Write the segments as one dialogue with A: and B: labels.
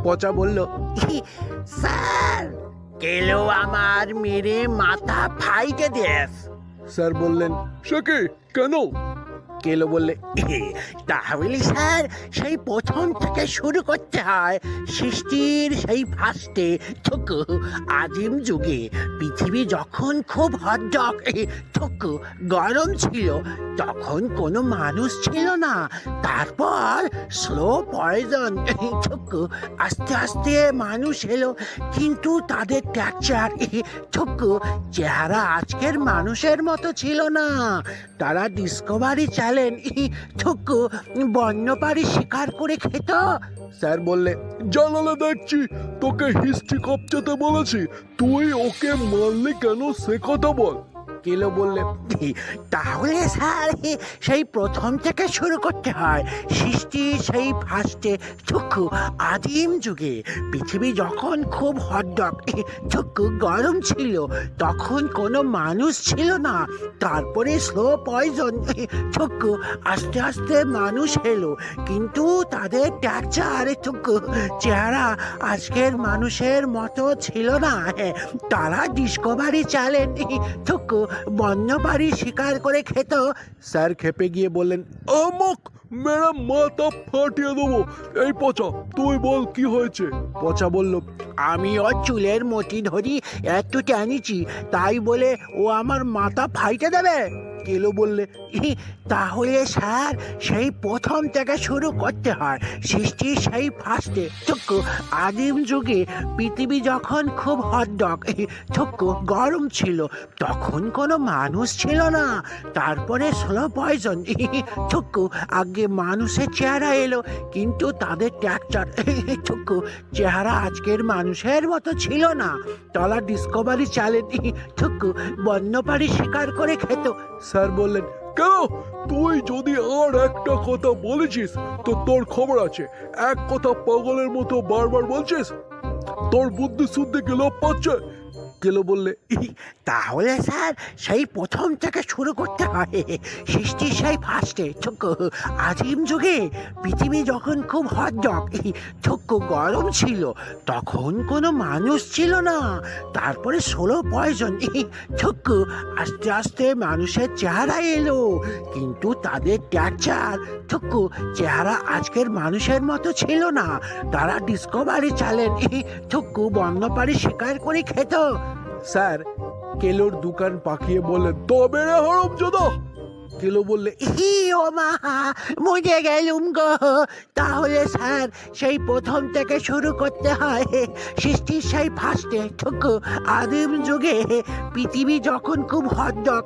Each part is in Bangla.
A: পচা বলল,
B: স্যার কেলো আমার মেরে মাথা ফাইটে দিয়েছ।
A: স্যার বললেন, সে কি, কেন? কেলো বললে,
B: তাহলে স্যার সেই প্রথম থেকে শুরু করতে হয়। সৃষ্টির সেই ফার্স্টে থুকু আদিম যুগে পৃথিবী যখন খুব হটডগ থুকু গরম ছিল, তখন কোনো মানুষ ছিল না। তারপর স্লো পয়জন থুকু আস্তে আস্তে মানুষ এলো, কিন্তু তাদের টেক্সচার থুকু চেহারা আজকের মানুষের মতো ছিল না। তারা ডিসকভারি চ্যালেঞ্জ থুকু বন্যপ্রাণী শিকার করে খেত।
A: স্যার বললে, জানালে দেখছি তোকে হিস্ট্রি কপচাতে বলেছি, তুই ওকে মারলি কেন সে কথা বল। কেলো বললে,
B: তাহলে স্যার সেই প্রথম থেকে শুরু করতে হয়। সৃষ্টি সেই ফার্স্টে থুকু আদিম যুগে পৃথিবী যখন খুব হটডগ থুকু গরম ছিল, তখন কোনো মানুষ ছিল না। তারপরে স্লো পয়জন থুকু আস্তে আস্তে মানুষ এলো, কিন্তু তাদের টেক্সচার থুকু চেহারা আজকের মানুষের মতো ছিল না। তারা ডিসকভারি চ্যালেঞ্জ থুকু বন্যপ্রাণী শিকার করে খেত।
A: স্যার খেপে গিয়ে বললেন, আমক মেরা মাথা ফাটিয়ে দেবো। এই পচা, তুই বল কি হয়েছে? পচা বলল,
B: আমি ওর চুলের মতি ধরি একটু টানিছি, তাই বলে ও আমার মাথা ফাইটে দেবে?
A: কেলো বললে,
B: তাহলে স্যার সেই প্রথম থেকে শুরু করতে হয়। সৃষ্টি সেই ফার্স্টে থুকু আদিম যুগে পৃথিবী যখন খুব হটডগ থুকু গরম ছিল, তখন কোনো মানুষ ছিল না। তারপরে স্লো পয়জন থুকু আগে মানুষের চেহারা এলো, কিন্তু তাদের টেক্সচার থুকু চেহারা আজকের মানুষের মতো ছিল না। তারা ডিসকভারি চ্যালেঞ্জ থুকু বন্যপ্রাণী শিকার করে খেত।
A: স্যার বললেন, কেন? তুই যদি আর একটা কথা বলেছিস তো তোর খবর আছে। এক কথা পাগলের মতো বারবার বলছিস, তোর বুদ্ধি শুদ্ধি কি লোপ পাচ্ছে? কেলো বললে,
B: তাহলে স্যার সেই প্রথম থেকে শুরু করতে হয়। সৃষ্টি সেই ফার্স্টে থুকু আদিম যুগে পৃথিবী যখন খুব হটডগ থুকু গরম ছিল, তখন কোনো মানুষ ছিল না। তারপরে স্লো পয়জন থুকু আস্তে আস্তে মানুষের চেহারা এলো, কিন্তু তাদের টেক্সচার থুকু চেহারা আজকের মানুষের মতো ছিল না। তারা ডিসকভারি চ্যালেঞ্জ থুকু বন্যপ্রাণী শিকার করে খেত।
A: স্যার কেলোর দোকান পাকিয়ে বললেন, তবে রে হরমজাদা। কেলো বললে,
B: ও মা, বুঝে গেলুম গো। তাহলে স্যার সেই প্রথম থেকে শুরু করতে হয়। সৃষ্টির সেই ফার্স্টে থুকু আদিম যুগে পৃথিবী যখন খুব হটডগ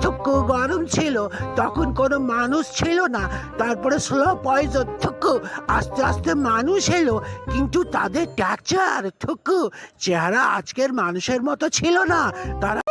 B: থুকু গরম ছিল, তখন কোনো মানুষ ছিল না। তারপরে স্লো পয়জন থুকু আস্তে আস্তে মানুষ এলো, কিন্তু তাদের টেক্সচার থুকু চেহারা আজকের মানুষের মতো ছিল না। তারা